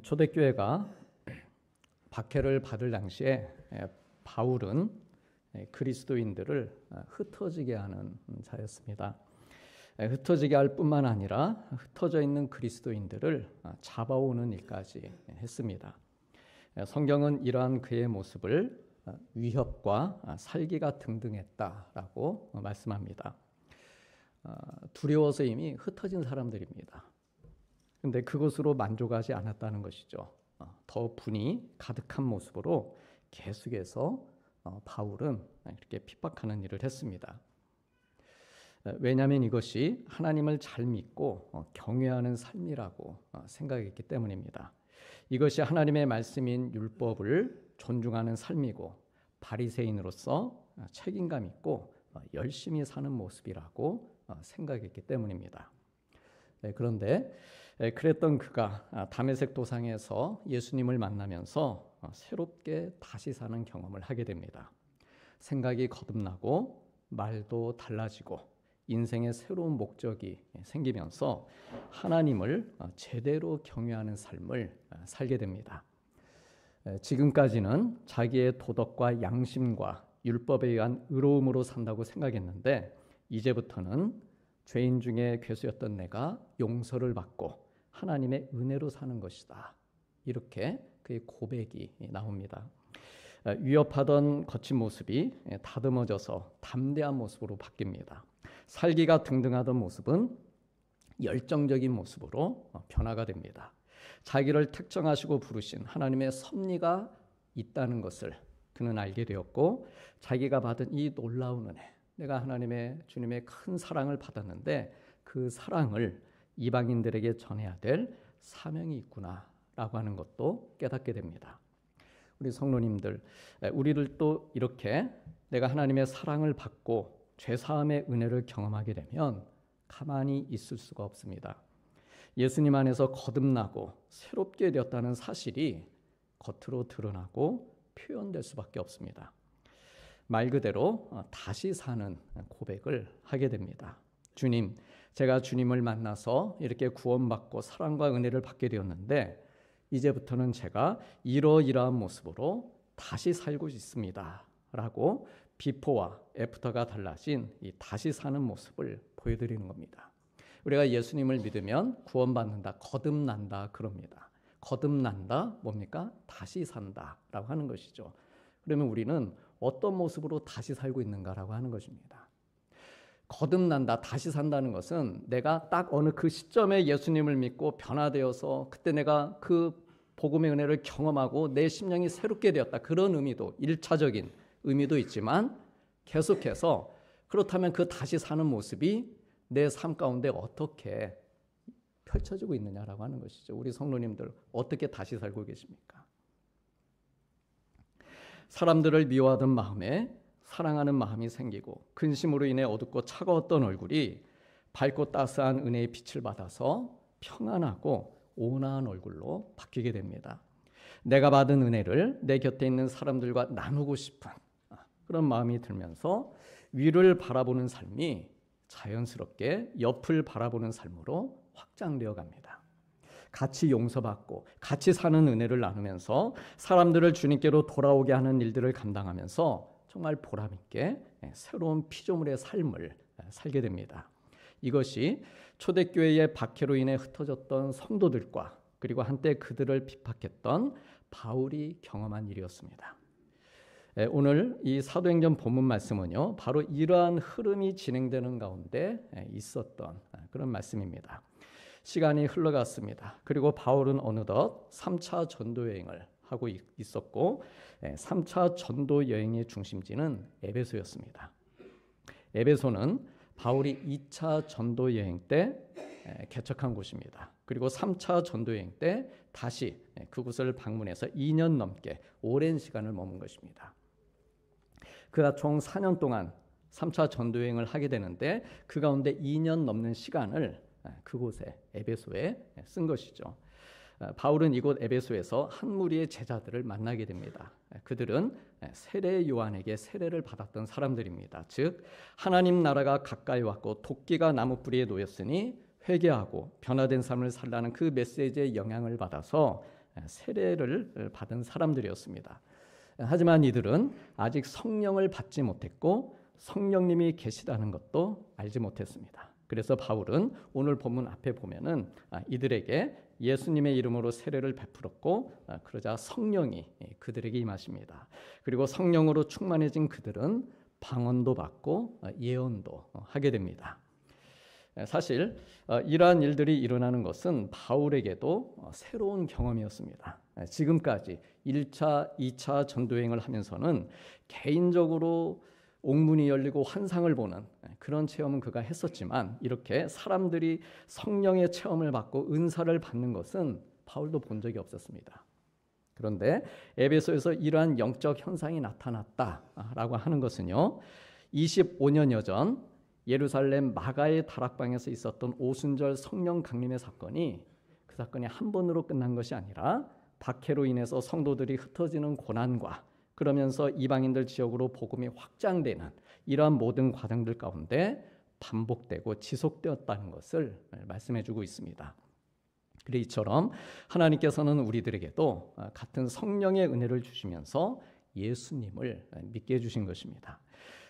초대교회가 박해를 받을 당시에 바울은 그리스도인들을 흩어지게 하는 자였습니다. 흩어지게 할 뿐만 아니라 흩어져 있는 그리스도인들을 잡아오는 일까지 했습니다. 성경은 이러한 그의 모습을 위협과 살기가 등등했다라고 말씀합니다. 두려워서 이미 흩어진 사람들입니다. 그런데 그것으로 만족하지 않았다는 것이죠. 더 분이 가득한 모습으로 계속해서 바울은 이렇게 핍박하는 일을 했습니다. 왜냐하면 이것이 하나님을 잘 믿고 경외하는 삶이라고 생각했기 때문입니다. 이것이 하나님의 말씀인 율법을 존중하는 삶이고 바리새인으로서 책임감 있고 열심히 사는 모습이라고 생각했기 때문입니다. 그런데 그랬던 그가 다메섹 도상에서 예수님을 만나면서 새롭게 다시 사는 경험을 하게 됩니다. 생각이 거듭나고 말도 달라지고 인생의 새로운 목적이 생기면서 하나님을 제대로 경외하는 삶을 살게 됩니다. 지금까지는 자기의 도덕과 양심과 율법에 의한 의로움으로 산다고 생각했는데 이제부터는 죄인 중에 괴수였던 내가 용서를 받고 하나님의 은혜로 사는 것이다. 이렇게 그의 고백이 나옵니다. 위협하던 거친 모습이 다듬어져서 담대한 모습으로 바뀝니다. 살기가 등등하던 모습은 열정적인 모습으로 변화가 됩니다. 자기를 특정하시고 부르신 하나님의 섭리가 있다는 것을 그는 알게 되었고 자기가 받은 이 놀라운 은혜, 내가 하나님의 주님의 큰 사랑을 받았는데 그 사랑을 이방인들에게 전해야 될 사명이 있구나라고 하는 것도 깨닫게 됩니다. 우리 성도님들, 우리들도 이렇게 내가 하나님의 사랑을 받고 죄사함의 은혜를 경험하게 되면 가만히 있을 수가 없습니다. 예수님 안에서 거듭나고 새롭게 되었다는 사실이 겉으로 드러나고 표현될 수밖에 없습니다. 말 그대로 다시 사는 고백을 하게 됩니다. 주님, 제가 주님을 만나서 이렇게 구원받고 사랑과 은혜를 받게 되었는데 이제부터는 제가 이러이러한 모습으로 다시 살고 있습니다. 라고 비포와 애프터가 달라진 이 다시 사는 모습을 보여드리는 겁니다. 우리가 예수님을 믿으면 구원받는다, 거듭난다 그럽니다. 거듭난다 뭡니까? 다시 산다라고 하는 것이죠. 그러면 우리는 어떤 모습으로 다시 살고 있는가라고 하는 것입니다. 거듭난다, 다시 산다는 것은 내가 딱 어느 그 시점에 예수님을 믿고 변화되어서 그때 내가 그 복음의 은혜를 경험하고 내 심령이 새롭게 되었다. 그런 의미도, 1차적인 의미도 있지만 계속해서 그렇다면 그 다시 사는 모습이 내 삶 가운데 어떻게 펼쳐지고 있느냐라고 하는 것이죠. 우리 성도님들 어떻게 다시 살고 계십니까? 사람들을 미워하던 마음에 사랑하는 마음이 생기고 근심으로 인해 어둡고 차가웠던 얼굴이 밝고 따스한 은혜의 빛을 받아서 평안하고 온화한 얼굴로 바뀌게 됩니다. 내가 받은 은혜를 내 곁에 있는 사람들과 나누고 싶은 그런 마음이 들면서 위를 바라보는 삶이 자연스럽게 옆을 바라보는 삶으로 확장되어 갑니다. 같이 용서받고 같이 사는 은혜를 나누면서 사람들을 주님께로 돌아오게 하는 일들을 감당하면서 정말 보람있게 새로운 피조물의 삶을 살게 됩니다. 이것이 초대교회의 박해로 인해 흩어졌던 성도들과 그리고 한때 그들을 핍박했던 바울이 경험한 일이었습니다. 오늘 이 사도행전 본문 말씀은요, 바로 이러한 흐름이 진행되는 가운데 있었던 그런 말씀입니다. 시간이 흘러갔습니다. 그리고 바울은 어느덧 3차 전도 여행을 하고 있었고 3차 전도 여행의 중심지는 에베소였습니다. 에베소는 바울이 2차 전도 여행 때 개척한 곳입니다. 그리고 3차 전도 여행 때 다시 그곳을 방문해서 2년 넘게 오랜 시간을 머문 것입니다. 그가 총 4년 동안 3차 전도 여행을 하게 되는데 그 가운데 2년 넘는 시간을 그곳에 에베소에 쓴 것이죠. 바울은 이곳 에베소에서 한 무리의 제자들을 만나게 됩니다. 그들은 세례 요한에게 세례를 받았던 사람들입니다. 즉 하나님 나라가 가까이 왔고 도끼가 나무 뿌리에 놓였으니 회개하고 변화된 삶을 살라는 그 메시지의 영향을 받아서 세례를 받은 사람들이었습니다. 하지만 이들은 아직 성령을 받지 못했고 성령님이 계시다는 것도 알지 못했습니다. 그래서 바울은 오늘 본문 앞에 보면은 이들에게 예수님의 이름으로 세례를 베풀었고 그러자 성령이 그들에게 임하십니다. 그리고 성령으로 충만해진 그들은 방언도 받고 예언도 하게 됩니다. 사실 이러한 일들이 일어나는 것은 바울에게도 새로운 경험이었습니다. 지금까지 1차, 2차 전도여행을 하면서는 개인적으로 옥문이 열리고 환상을 보는 그런 체험은 그가 했었지만 이렇게 사람들이 성령의 체험을 받고 은사를 받는 것은 바울도 본 적이 없었습니다. 그런데 에베소에서 이러한 영적 현상이 나타났다라고 하는 것은요, 25년여 전 예루살렘 마가의 다락방에서 있었던 오순절 성령 강림의 사건이 그 사건이 한 번으로 끝난 것이 아니라 박해로 인해서 성도들이 흩어지는 고난과 그러면서 이방인들 지역으로 복음이 확장되는 이러한 모든 과정들 가운데 반복되고 지속되었다는 것을 말씀해 주고 있습니다. 그래 이처럼 하나님께서는 우리들에게도 같은 성령의 은혜를 주시면서 예수님을 믿게 해주신 것입니다.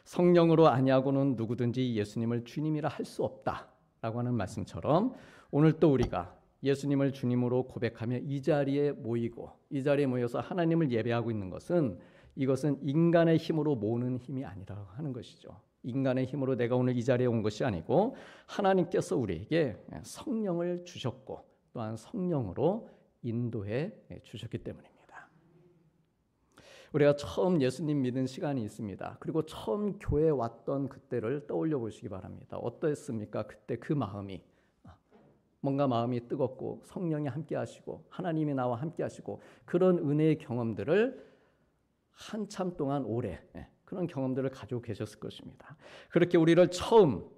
성령으로 아니하고는 누구든지 예수님을 주님이라 할 수 없다라고 하는 말씀처럼 오늘 또 우리가 예수님을 주님으로 고백하며 이 자리에 모이고 이 자리에 모여서 하나님을 예배하고 있는 것은 이것은 인간의 힘으로 모으는 힘이 아니라고 하는 것이죠. 인간의 힘으로 내가 오늘 이 자리에 온 것이 아니고 하나님께서 우리에게 성령을 주셨고 또한 성령으로 인도해 주셨기 때문입니다. 우리가 처음 예수님 믿은 시간이 있습니다. 그리고 처음 교회에 왔던 그때를 떠올려 보시기 바랍니다. 어떠했습니까? 그때 그 마음이 뭔가 마음이 뜨겁고 성령이 함께 하시고 하나님이 나와 함께 하시고 그런 은혜의 경험들을 한참 동안 오래 그런 경험들을 가지고 계셨을 것입니다. 그렇게 우리를 처음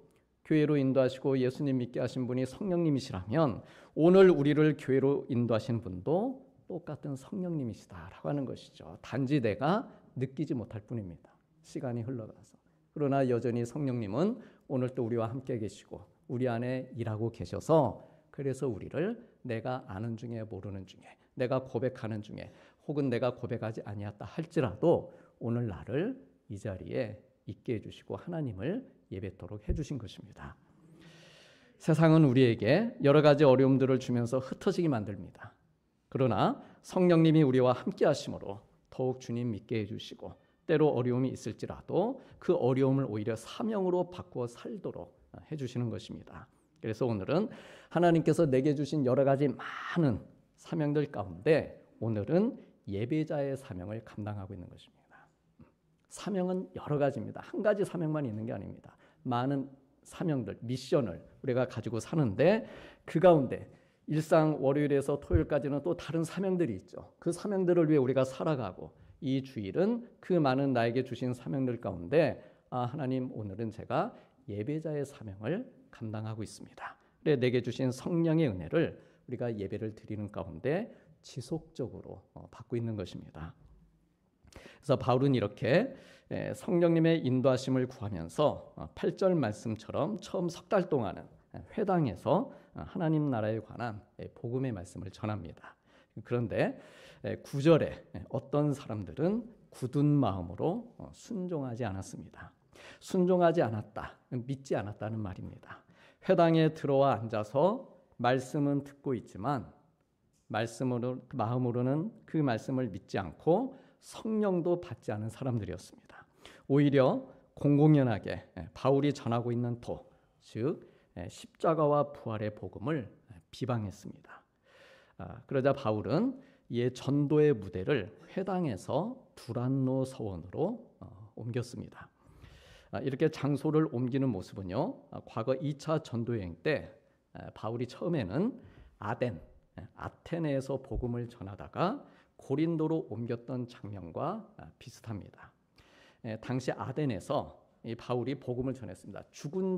교회로 인도하시고 예수님 믿게 하신 분이 성령님이시라면 오늘 우리를 교회로 인도하신 분도 똑같은 성령님이시다라고 하는 것이죠. 단지 내가 느끼지 못할 뿐입니다. 시간이 흘러가서. 그러나 여전히 성령님은 오늘 또 우리와 함께 계시고 우리 안에 일하고 계셔서 그래서 우리를 내가 아는 중에 모르는 중에 내가 고백하는 중에 혹은 내가 고백하지 아니었다 할지라도 오늘 나를 이 자리에 있게 해주시고 하나님을 예배토록 해주신 것입니다. 세상은 우리에게 여러 가지 어려움들을 주면서 흩어지게 만듭니다. 그러나 성령님이 우리와 함께 하심으로 더욱 주님 믿게 해주시고 때로 어려움이 있을지라도 그 어려움을 오히려 사명으로 바꾸어 살도록 해주시는 것입니다. 그래서 오늘은 하나님께서 내게 주신 여러 가지 많은 사명들 가운데 오늘은 예배자의 사명을 감당하고 있는 것입니다. 사명은 여러 가지입니다. 한 가지 사명만 있는 게 아닙니다. 많은 사명들, 미션을 우리가 가지고 사는데 그 가운데 일상 월요일에서 토요일까지는 또 다른 사명들이 있죠. 그 사명들을 위해 우리가 살아가고 이 주일은 그 많은 나에게 주신 사명들 가운데 하나님 오늘은 제가 예배자의 사명을 감당하고 있습니다. 그래 내게 주신 성령의 은혜를 우리가 예배를 드리는 가운데 지속적으로 받고 있는 것입니다. 그래서 바울은 이렇게 성령님의 인도하심을 구하면서 8절 말씀처럼 처음 석 달 동안은 회당에서 하나님 나라에 관한 복음의 말씀을 전합니다. 그런데 9절에 어떤 사람들은 굳은 마음으로 순종하지 않았습니다. 순종하지 않았다, 믿지 않았다는 말입니다. 회당에 들어와 앉아서 말씀은 듣고 있지만 마음으로는 그 말씀을 믿지 않고 성령도 받지 않은 사람들이었습니다. 오히려 공공연하게 바울이 전하고 있는 즉 십자가와 부활의 복음을 비방했습니다. 그러자 바울은 이에 전도의 무대를 회당에서 두란노 서원으로 옮겼습니다. 이렇게 장소를 옮기는 모습은요, 과거 2차 전도여행 때 바울이 처음에는 아테네에서 복음을 전하다가 고린도로 옮겼던 장면과 비슷합니다. 당시 아덴에서 이 바울이 복음을 전했습니다. 죽은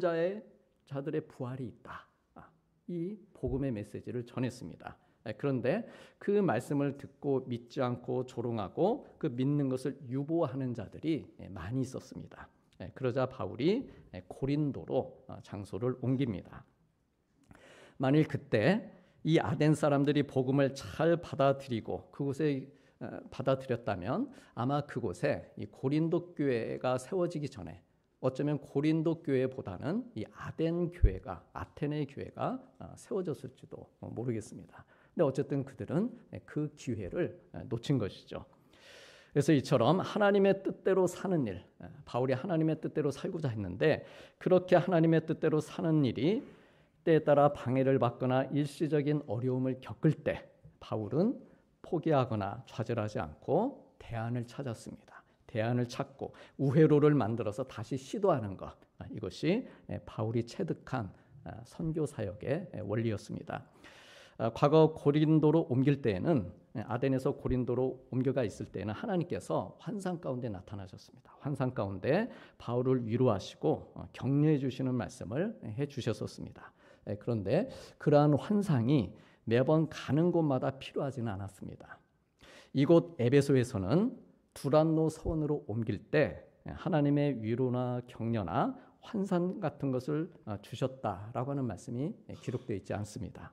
자들의 부활이 있다. 이 복음의 메시지를 전했습니다. 그런데 그 말씀을 듣고 믿지 않고 조롱하고 그 믿는 것을 유보하는 자들이 많이 있었습니다. 그러자 바울이 고린도로 장소를 옮깁니다. 만일 그때 이 아덴 사람들이 복음을 잘 받아들이고 그곳에 받아들였다면 아마 그곳에 이 고린도 교회가 세워지기 전에 어쩌면 고린도 교회보다는 이 아덴 교회가, 아테네 교회가 세워졌을지도 모르겠습니다. 근데 어쨌든 그들은 그 기회를 놓친 것이죠. 그래서 이처럼 하나님의 뜻대로 사는 일, 바울이 하나님의 뜻대로 살고자 했는데 그렇게 하나님의 뜻대로 사는 일이 때에 따라 방해를 받거나 일시적인 어려움을 겪을 때 바울은 포기하거나 좌절하지 않고 대안을 찾았습니다. 대안을 찾고 우회로를 만들어서 다시 시도하는 것, 이것이 바울이 체득한 선교 사역의 원리였습니다. 과거 고린도로 옮길 때에는 아덴에서 고린도로 옮겨가 있을 때에는 하나님께서 환상 가운데 나타나셨습니다. 환상 가운데 바울을 위로하시고 격려해 주시는 말씀을 해 주셨었습니다. 그런데 그러한 환상이 매번 가는 곳마다 필요하지는 않았습니다. 이곳 에베소에서는 두란노 서원으로 옮길 때 하나님의 위로나 격려나 환상 같은 것을 주셨다라고 하는 말씀이 기록되어 있지 않습니다.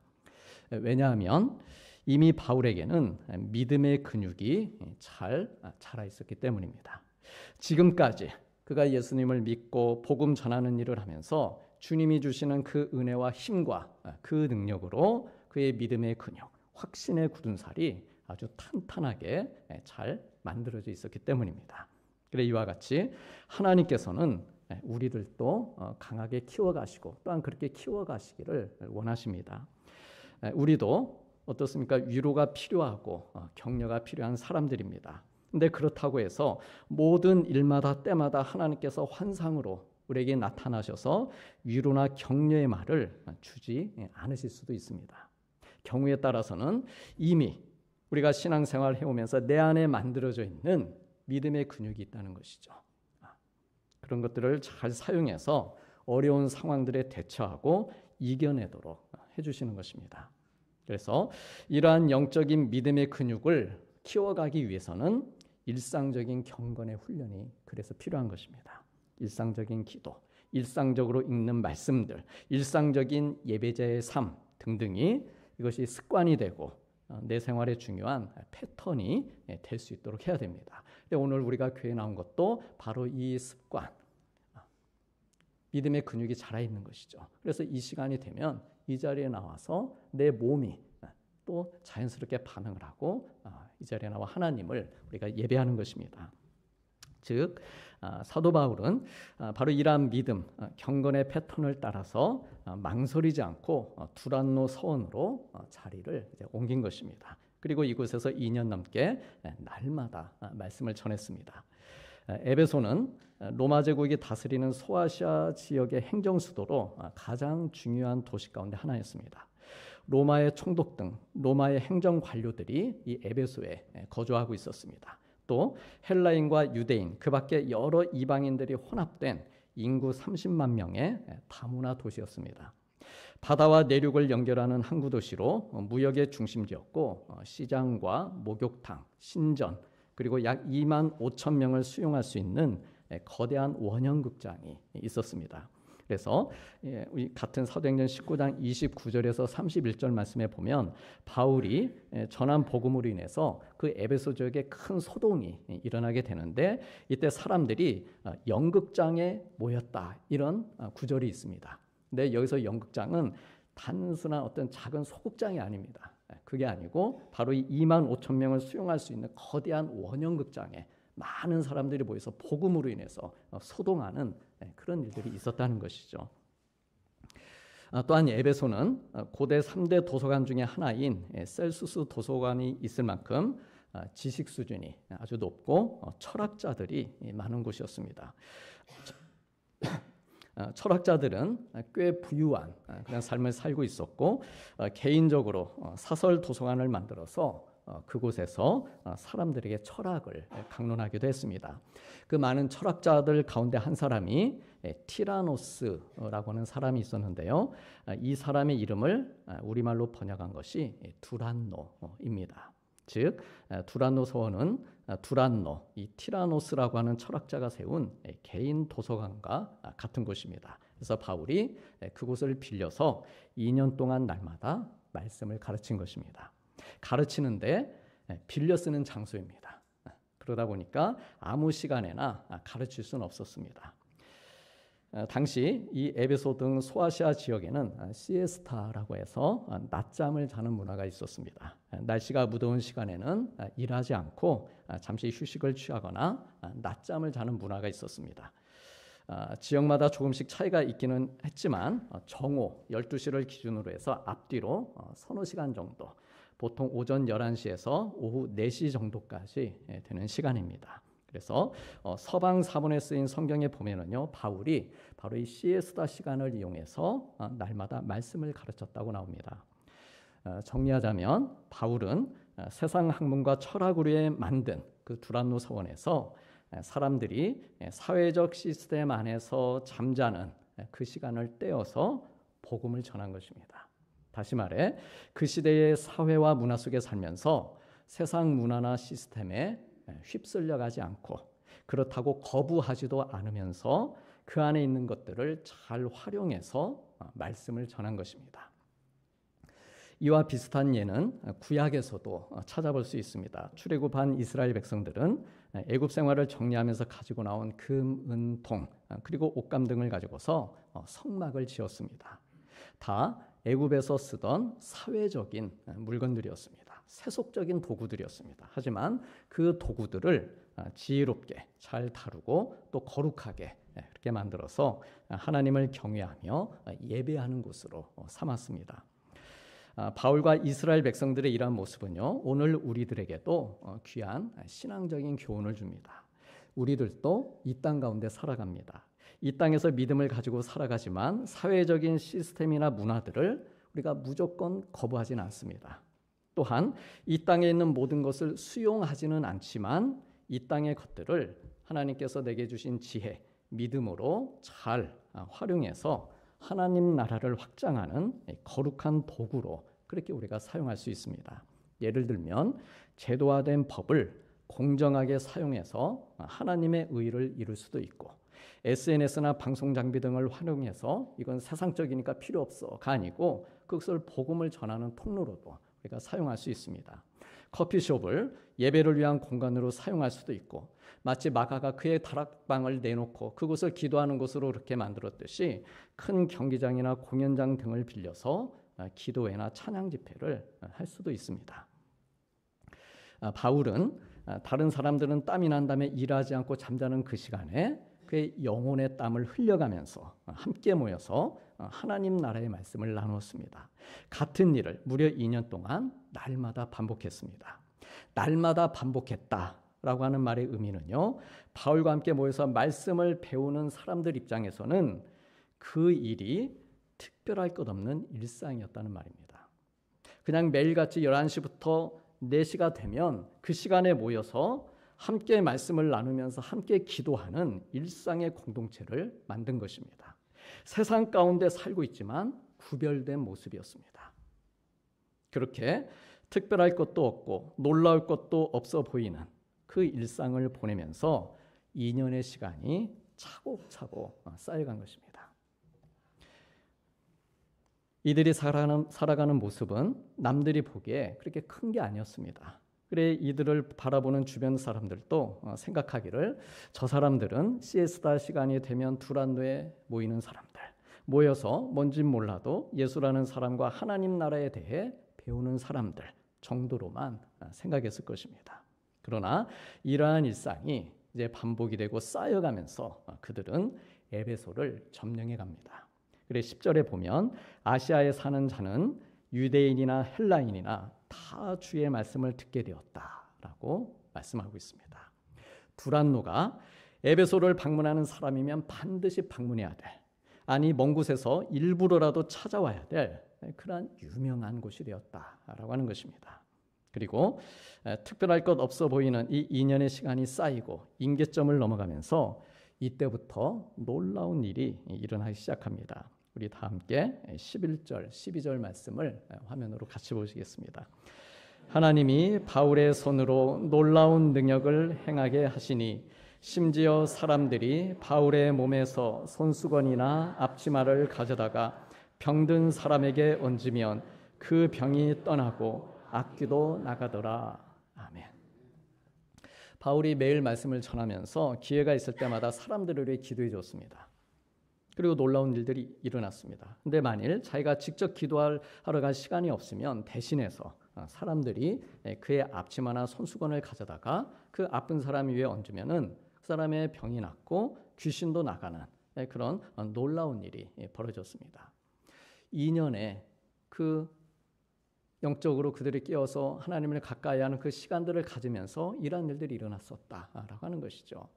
왜냐하면 이미 바울에게는 믿음의 근육이 잘 자라 있었기 때문입니다. 지금까지 그가 예수님을 믿고 복음 전하는 일을 하면서 주님이 주시는 그 은혜와 힘과 그 능력으로 그의 믿음의 근육, 확신의 굳은 살이 아주 탄탄하게 잘 만들어져 있었기 때문입니다. 그래 이와 같이 하나님께서는 우리들도 강하게 키워가시고 또한 그렇게 키워가시기를 원하십니다. 우리도 어떻습니까? 위로가 필요하고 격려가 필요한 사람들입니다. 근데 그렇다고 해서 모든 일마다 때마다 하나님께서 환상으로 우리에게 나타나셔서 위로나 격려의 말을 주지 않으실 수도 있습니다. 경우에 따라서는 이미 우리가 신앙생활을 해오면서 내 안에 만들어져 있는 믿음의 근육이 있다는 것이죠. 그런 것들을 잘 사용해서 어려운 상황들에 대처하고 이겨내도록 해주시는 것입니다. 그래서 이러한 영적인 믿음의 근육을 키워가기 위해서는 일상적인 경건의 훈련이 그래서 필요한 것입니다. 일상적인 기도, 일상적으로 읽는 말씀들, 일상적인 예배자의 삶 등등이 이것이 습관이 되고 내 생활에 중요한 패턴이 될 수 있도록 해야 됩니다. 오늘 우리가 교회에 나온 것도 바로 이 습관, 믿음의 근육이 자라있는 것이죠. 그래서 이 시간이 되면 이 자리에 나와서 내 몸이 또 자연스럽게 반응을 하고 이 자리에 나와 하나님을 우리가 예배하는 것입니다. 즉 사도 바울은 바로 이러한 믿음, 경건의 패턴을 따라서 망설이지 않고 두란노 서원으로 자리를 이제 옮긴 것입니다. 그리고 이곳에서 2년 넘게 날마다 말씀을 전했습니다. 에베소는 로마 제국이 다스리는 소아시아 지역의 행정수도로 가장 중요한 도시 가운데 하나였습니다. 로마의 총독 등 로마의 행정 관료들이 이 에베소에 거주하고 있었습니다. 또 헬라인과 유대인, 그 밖에 여러 이방인들이 혼합된 인구 30만 명의 다문화 도시였습니다. 바다와 내륙을 연결하는 항구 도시로 무역의 중심지였고 시장과 목욕탕, 신전, 그리고 약 2만 5천 명을 수용할 수 있는 거대한 원형극장이 있었습니다. 그래서 같은 사도행전 19장 29절에서 31절 말씀에 보면 바울이 전한 복음으로 인해서 그 에베소 지역에 큰 소동이 일어나게 되는데 이때 사람들이 연극장에 모였다, 이런 구절이 있습니다. 근데 여기서 연극장은 단순한 어떤 작은 소극장이 아닙니다. 그게 아니고 바로 이 2만 5천 명을 수용할 수 있는 거대한 원형극장에 많은 사람들이 모여서 복음으로 인해서 소동하는 그런 일들이 있었다는 것이죠. 또한 에베소는 고대 3대 도서관 중에 하나인 셀수스 도서관이 있을 만큼 지식 수준이 아주 높고 철학자들이 많은 곳이었습니다. 철학자들은 꽤 부유한 그런 삶을 살고 있었고 개인적으로 사설 도서관을 만들어서 그곳에서 사람들에게 철학을 강론하기도 했습니다. 그 많은 철학자들 가운데 한 사람이 티라노스라고 하는 사람이 있었는데요. 이 사람의 이름을 우리말로 번역한 것이 두란노입니다. 즉 두란노 서원은 두란노, 이 티라노스라고 하는 철학자가 세운 개인 도서관과 같은 곳입니다. 그래서 바울이 그곳을 빌려서 2년 동안 날마다 말씀을 가르친 것입니다. 가르치는데 빌려 쓰는 장소입니다. 그러다 보니까 아무 시간에나 가르칠 수는 없었습니다. 당시 이 에베소 등 소아시아 지역에는 시에스타라고 해서 낮잠을 자는 문화가 있었습니다. 날씨가 무더운 시간에는 일하지 않고 잠시 휴식을 취하거나 낮잠을 자는 문화가 있었습니다. 지역마다 조금씩 차이가 있기는 했지만 정오 12시를 기준으로 해서 앞뒤로 서너 시간 정도, 보통 오전 11시에서 오후 4시 정도까지 되는 시간입니다. 그래서 서방 사본에 쓰인 성경에 보면은요, 바울이 바로 이 시에스타 시간을 이용해서 날마다 말씀을 가르쳤다고 나옵니다. 정리하자면 바울은 세상 학문과 철학으로 만든 그 두란노 서원에서 사람들이 사회적 시스템 안에서 잠자는 그 시간을 떼어서 복음을 전한 것입니다. 다시 말해 그 시대의 사회와 문화 속에 살면서 세상 문화나 시스템에 휩쓸려 가지 않고, 그렇다고 거부하지도 않으면서 그 안에 있는 것들을 잘 활용해서 말씀을 전한 것입니다. 이와 비슷한 예는 구약에서도 찾아볼 수 있습니다. 출애굽한 이스라엘 백성들은 애굽 생활을 정리하면서 가지고 나온 금, 은, 동, 그리고 옷감 등을 가지고서 성막을 지었습니다. 다 애굽에서 쓰던 사회적인 물건들이었습니다. 세속적인 도구들이었습니다. 하지만 그 도구들을 지혜롭게 잘 다루고 또 거룩하게 그렇게 만들어서 하나님을 경외하며 예배하는 곳으로 삼았습니다. 바울과 이스라엘 백성들의 이러한 모습은요, 오늘 우리들에게도 귀한 신앙적인 교훈을 줍니다. 우리들도 이 땅 가운데 살아갑니다. 이 땅에서 믿음을 가지고 살아가지만 사회적인 시스템이나 문화들을 우리가 무조건 거부하지는 않습니다. 또한 이 땅에 있는 모든 것을 수용하지는 않지만 이 땅의 것들을 하나님께서 내게 주신 지혜, 믿음으로 잘 활용해서 하나님 나라를 확장하는 거룩한 도구로 그렇게 우리가 사용할 수 있습니다. 예를 들면 제도화된 법을 공정하게 사용해서 하나님의 의를 이룰 수도 있고, SNS나 방송 장비 등을 활용해서 이건 세상적이니까 필요 없어가 아니고 그것을 복음을 전하는 통로로도 우리가 사용할 수 있습니다. 커피숍을 예배를 위한 공간으로 사용할 수도 있고, 마치 마가가 그의 다락방을 내놓고 그곳을 기도하는 곳으로 그렇게 만들었듯이 큰 경기장이나 공연장 등을 빌려서 기도회나 찬양 집회를 할 수도 있습니다. 바울은 다른 사람들은 땀이 난 다음에 일하지 않고 잠자는 그 시간에 그의 영혼의 땀을 흘려가면서 함께 모여서 하나님 나라의 말씀을 나누었습니다. 같은 일을 무려 2년 동안 날마다 반복했습니다. 날마다 반복했다라고 하는 말의 의미는요, 바울과 함께 모여서 말씀을 배우는 사람들 입장에서는 그 일이 특별할 것 없는 일상이었다는 말입니다. 그냥 매일같이 11시부터 4시가 되면 그 시간에 모여서 함께 말씀을 나누면서 함께 기도하는 일상의 공동체를 만든 것입니다. 세상 가운데 살고 있지만 구별된 모습이었습니다. 그렇게 특별할 것도 없고 놀라울 것도 없어 보이는 그 일상을 보내면서 2년의 시간이 차곡차곡 쌓여간 것입니다. 이들이 살아가는 모습은 남들이 보기에 그렇게 큰 게 아니었습니다. 그래 이들을 바라보는 주변 사람들도 생각하기를 저 사람들은 시에스타 시간이 되면 두란노에 모이는 사람들, 모여서 뭔진 몰라도 예수라는 사람과 하나님 나라에 대해 배우는 사람들 정도로만 생각했을 것입니다. 그러나 이러한 일상이 이제 반복이 되고 쌓여가면서 그들은 에베소를 점령해 갑니다. 그래 10절에 보면 아시아에 사는 자는 유대인이나 헬라인이나 다 주의 말씀을 듣게 되었다라고 말씀하고 있습니다. 두란노가 에베소를 방문하는 사람이면 반드시 방문해야 될, 아니 먼 곳에서 일부러라도 찾아와야 될 그런 유명한 곳이 되었다라고 하는 것입니다. 그리고 특별할 것 없어 보이는 이 2년의 시간이 쌓이고 임계점을 넘어가면서 이때부터 놀라운 일이 일어나기 시작합니다. 우리 다 함께 11절, 12절 말씀을 화면으로 같이 보시겠습니다. 하나님이 바울의 손으로 놀라운 능력을 행하게 하시니 심지어 사람들이 바울의 몸에서 손수건이나 앞치마를 가져다가 병든 사람에게 얹으면 그 병이 떠나고 악귀도 나가더라. 아멘. 바울이 매일 말씀을 전하면서 기회가 있을 때마다 사람들을 위해 기도해 줬습니다. 그리고 놀라운 일들이 일어났습니다. 근데 만일 자기가 직접 기도하러 갈 시간이 없으면 대신해서 사람들이 그의 앞치마나 손수건을 가져다가 그 아픈 사람 위에 얹으면은 그 사람의 병이 낫고 귀신도 나가는 그런 놀라운 일이 벌어졌습니다. 2년에 그 영적으로 그들이 깨어서 하나님을 가까이 하는 그 시간들을 가지면서 이러한 일들이 일어났었다라고 하는 것이죠.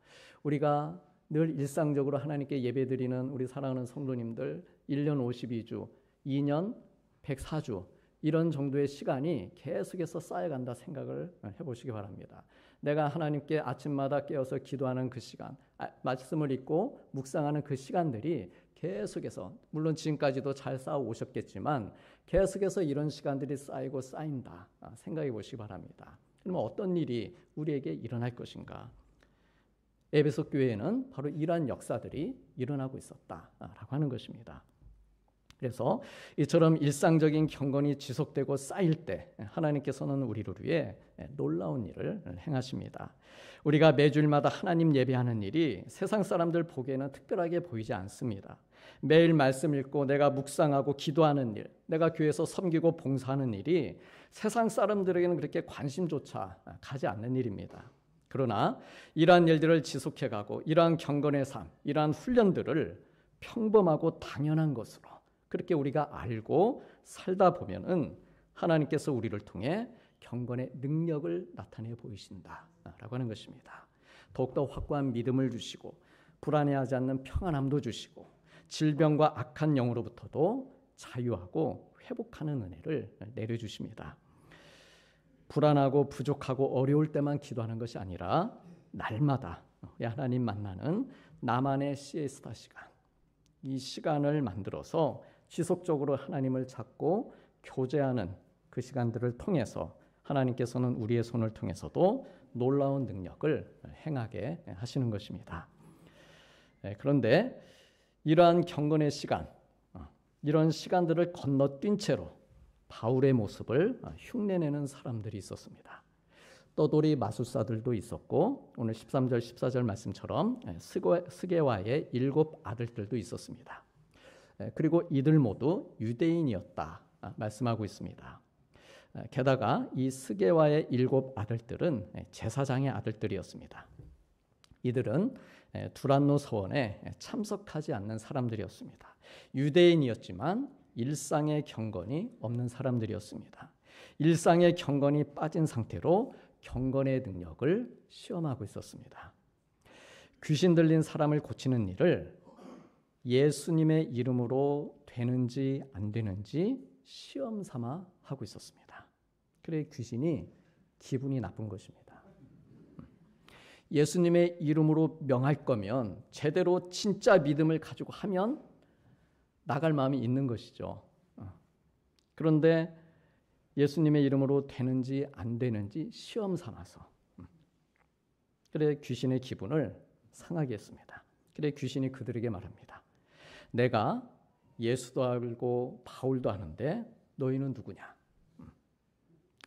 우리가 늘 일상적으로 하나님께 예배드리는 우리 사랑하는 성도님들 1년 52주, 2년 104주 이런 정도의 시간이 계속해서 쌓여간다 생각을 해보시기 바랍니다. 내가 하나님께 아침마다 깨어서 기도하는 그 시간, 말씀을 읽고 묵상하는 그 시간들이 계속해서 물론 지금까지도 잘 쌓아 오셨겠지만 계속해서 이런 시간들이 쌓이고 쌓인다 생각해 보시기 바랍니다. 그러면 어떤 일이 우리에게 일어날 것인가? 에베소 교회에는 바로 이러한 역사들이 일어나고 있었다라고 하는 것입니다. 그래서 이처럼 일상적인 경건이 지속되고 쌓일 때 하나님께서는 우리를 위해 놀라운 일을 행하십니다. 우리가 매주일마다 하나님 예배하는 일이 세상 사람들 보기에는 특별하게 보이지 않습니다. 매일 말씀 읽고 내가 묵상하고 기도하는 일, 내가 교회에서 섬기고 봉사하는 일이 세상 사람들에게는 그렇게 관심조차 가지 않는 일입니다. 그러나 이러한 일들을 지속해가고 이러한 경건의 삶, 이러한 훈련들을 평범하고 당연한 것으로 그렇게 우리가 알고 살다 보면은 하나님께서 우리를 통해 경건의 능력을 나타내 보이신다라고 하는 것입니다. 더욱더 확고한 믿음을 주시고 불안해하지 않는 평안함도 주시고 질병과 악한 영으로부터도 자유하고 회복하는 은혜를 내려주십니다. 불안하고 부족하고 어려울 때만 기도하는 것이 아니라 날마다 하나님 만나는 나만의 시에스타 시간, 이 시간을 만들어서 지속적으로 하나님을 찾고 교제하는 그 시간들을 통해서 하나님께서는 우리의 손을 통해서도 놀라운 능력을 행하게 하시는 것입니다. 그런데 이러한 경건의 시간, 이런 시간들을 건너뛴 채로 바울의 모습을 흉내내는 사람들이 있었습니다. 떠돌이 마술사들도 있었고 오늘 13절 14절 말씀처럼 스게와의 7 아들들도 있었습니다. 그리고 이들 모두 유대인이었다 말씀하고 있습니다. 게다가 이 스게와의 7 아들들은 제사장의 아들들이었습니다. 이들은 두란노 서원에 참석하지 않는 사람들이었습니다. 유대인이었지만 일상의 경건이 없는 사람들이었습니다. 일상의 경건이 빠진 상태로 경건의 능력을 시험하고 있었습니다. 귀신 들린 사람을 고치는 일을 예수님의 이름으로 되는지 안 되는지 시험 삼아 하고 있었습니다. 그래 귀신이 기분이 나쁜 것입니다. 예수님의 이름으로 명할 거면 제대로 진짜 믿음을 가지고 하면 나갈 마음이 있는 것이죠. 그런데 예수님의 이름으로 되는지 안 되는지 시험 삼아서 그래 귀신의 기분을 상하게 했습니다. 그래 귀신이 그들에게 말합니다. 내가 예수도 알고 바울도 아는데 너희는 누구냐?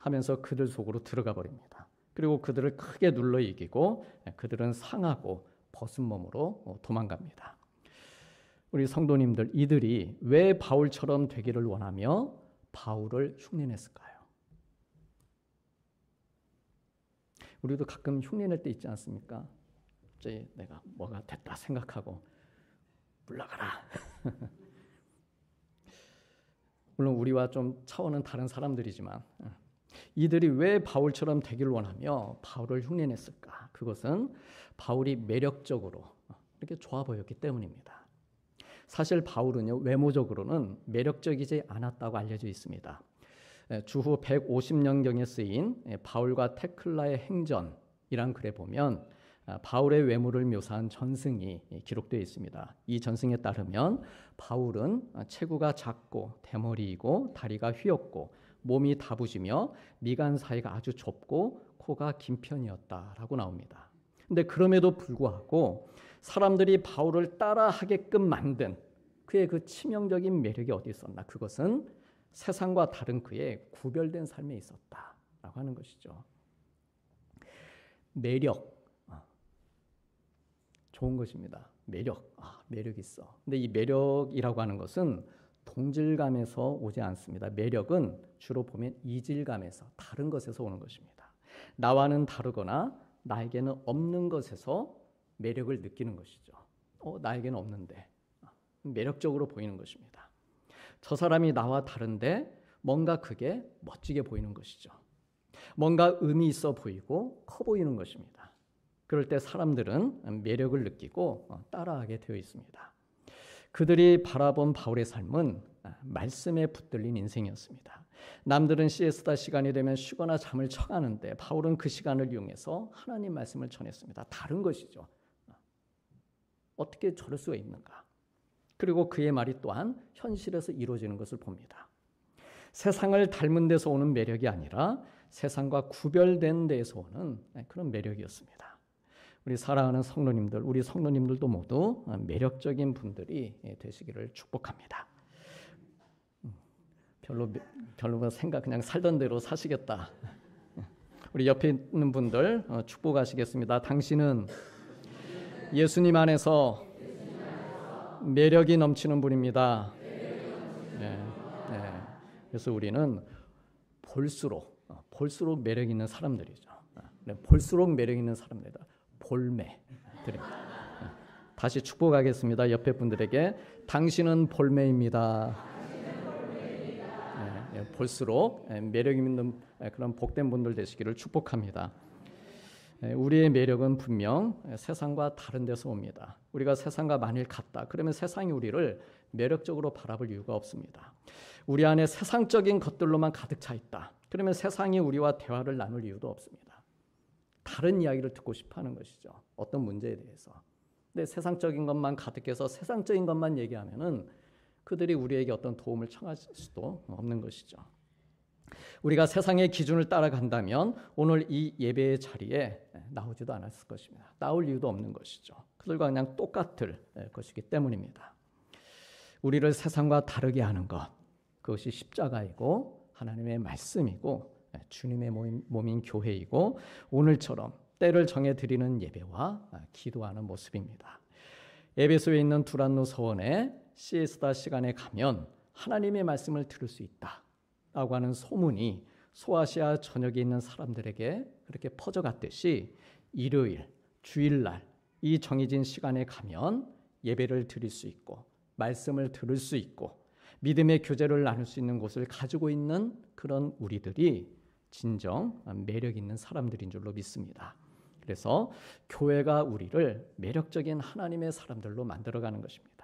하면서 그들 속으로 들어가 버립니다. 그리고 그들을 크게 눌러 이기고 그들은 상하고 벗은 몸으로 도망갑니다. 우리 성도님들 이들이 왜 바울처럼 되기를 원하며 바울을 흉내냈을까요? 우리도 가끔 흉내낼 때 있지 않습니까? 갑자기 내가 뭐가 됐다 생각하고 물러가라. 물론 우리와 좀 차원은 다른 사람들이지만 이들이 왜 바울처럼 되기를 원하며 바울을 흉내냈을까? 그것은 바울이 매력적으로 이렇게 좋아 보였기 때문입니다. 사실 바울은요 외모적으로는 매력적이지 않았다고 알려져 있습니다. 주후 150년경에 쓰인 바울과 테클라의 행전이란 글에 보면 바울의 외모를 묘사한 전승이 기록되어 있습니다. 이 전승에 따르면 바울은 체구가 작고 대머리이고 다리가 휘었고 몸이 다부지며 미간 사이가 아주 좁고 코가 긴 편이었다라고 나옵니다. 근데 그럼에도 불구하고 사람들이 바울을 따라하게끔 만든 그의 그 치명적인 매력이 어디 있었나? 그것은 세상과 다른 그의 구별된 삶에 있었다라고 하는 것이죠. 매력, 좋은 것입니다. 매력 있어. 근데 이 매력이라고 하는 것은 동질감에서 오지 않습니다. 매력은 주로 보면 이질감에서, 다른 것에서 오는 것입니다. 나와는 다르거나 나에게는 없는 것에서 매력을 느끼는 것이죠. 나에게는 없는데 매력적으로 보이는 것입니다. 저 사람이 나와 다른데 뭔가 그게 멋지게 보이는 것이죠. 뭔가 의미 있어 보이고 커 보이는 것입니다. 그럴 때 사람들은 매력을 느끼고 따라하게 되어 있습니다. 그들이 바라본 바울의 삶은 말씀에 붙들린 인생이었습니다. 남들은 시에스타 시간이 되면 쉬거나 잠을 청하는데 바울은 그 시간을 이용해서 하나님 말씀을 전했습니다. 다른 것이죠. 어떻게 저럴 수가 있는가? 그리고 그의 말이 또한 현실에서 이루어지는 것을 봅니다. 세상을 닮은 데서 오는 매력이 아니라 세상과 구별된 데에서 오는 그런 매력이었습니다. 우리 사랑하는 성도님들, 우리 성도님들도 모두 매력적인 분들이 되시기를 축복합니다. 별로 생각 그냥 살던 대로 사시겠다. 우리 옆에 있는 분들 축복하시겠습니다. 당신은 예수님 안에서 매력이 넘치는 분입니다. 네. 그래서 우리는 볼수록 매력 있는 사람들이죠. 볼수록 매력 있는 사람들이다. 볼매 드립니다. 다시 축복하겠습니다. 옆에 분들에게 당신은 볼매입니다. 볼수록 매력 있는 그런 복된 분들 되시기를 축복합니다. 우리의 매력은 분명 세상과 다른 데서 옵니다. 우리가 세상과 만일 같다. 그러면 세상이 우리를 매력적으로 바라볼 이유가 없습니다. 우리 안에 세상적인 것들로만 가득 차 있다. 그러면 세상이 우리와 대화를 나눌 이유도 없습니다. 다른 이야기를 듣고 싶어하는 것이죠. 어떤 문제에 대해서. 근데 세상적인 것만 가득해서 세상적인 것만 얘기하면은 그들이 우리에게 어떤 도움을 청할 수도 없는 것이죠. 우리가 세상의 기준을 따라간다면 오늘 이 예배의 자리에 나오지도 않았을 것입니다. 나올 이유도 없는 것이죠. 그들과 그냥 똑같을 것이기 때문입니다. 우리를 세상과 다르게 하는 것, 그것이 십자가이고 하나님의 말씀이고 주님의 몸인 교회이고 오늘처럼 때를 정해드리는 예배와 기도하는 모습입니다. 에베소에 있는 두란노 서원에 시에스타 시간에 가면 하나님의 말씀을 들을 수 있다라고 하는 소문이 소아시아 전역에 있는 사람들에게 그렇게 퍼져갔듯이 일요일, 주일날 이 정해진 시간에 가면 예배를 드릴 수 있고 말씀을 들을 수 있고 믿음의 교제를 나눌 수 있는 곳을 가지고 있는 그런 우리들이 진정 매력 있는 사람들인 줄로 믿습니다. 그래서 교회가 우리를 매력적인 하나님의 사람들로 만들어가는 것입니다.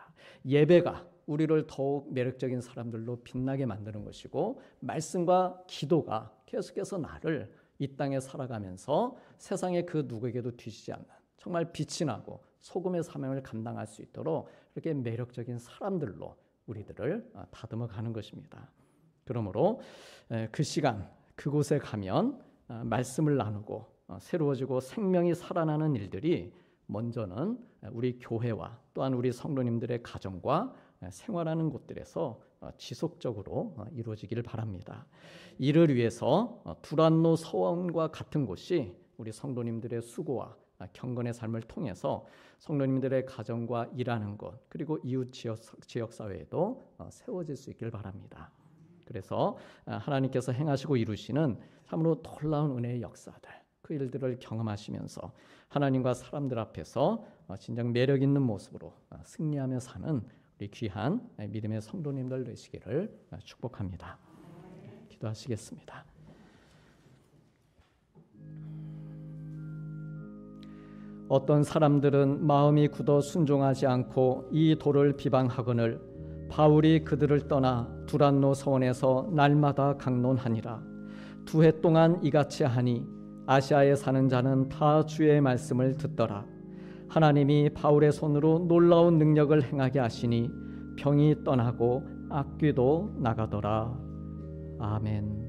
예배가 우리를 더욱 매력적인 사람들로 빛나게 만드는 것이고 말씀과 기도가 계속해서 나를 이 땅에 살아가면서 세상의 그 누구에게도 뒤지지 않는 정말 빛이 나고 소금의 사명을 감당할 수 있도록 이렇게 매력적인 사람들로 우리들을 다듬어 가는 것입니다. 그러므로 그 시간 그곳에 가면 말씀을 나누고 새로워지고 생명이 살아나는 일들이 먼저는 우리 교회와 또한 우리 성도님들의 가정과 생활하는 곳들에서 지속적으로 이루어지기를 바랍니다. 이를 위해서 두란노 서원과 같은 곳이 우리 성도님들의 수고와 경건의 삶을 통해서 성도님들의 가정과 일하는 것 그리고 이웃 지역 사회에도 세워질 수 있길 바랍니다. 그래서 하나님께서 행하시고 이루시는 참으로 놀라운 은혜의 역사들 그 일들을 경험하시면서 하나님과 사람들 앞에서 진정 매력 있는 모습으로 승리하며 사는 우리 귀한 믿음의 성도님들 되시기를 축복합니다. 기도하시겠습니다. 어떤 사람들은 마음이 굳어 순종하지 않고 이 도를 비방하거늘 바울이 그들을 떠나 두란노 서원에서 날마다 강론하니라. 2해 동안 이같이 하니 아시아에 사는 자는 다 주의 말씀을 듣더라. 하나님이 바울의 손으로 놀라운 능력을 행하게 하시니 병이 떠나고 악귀도 나가더라. 아멘.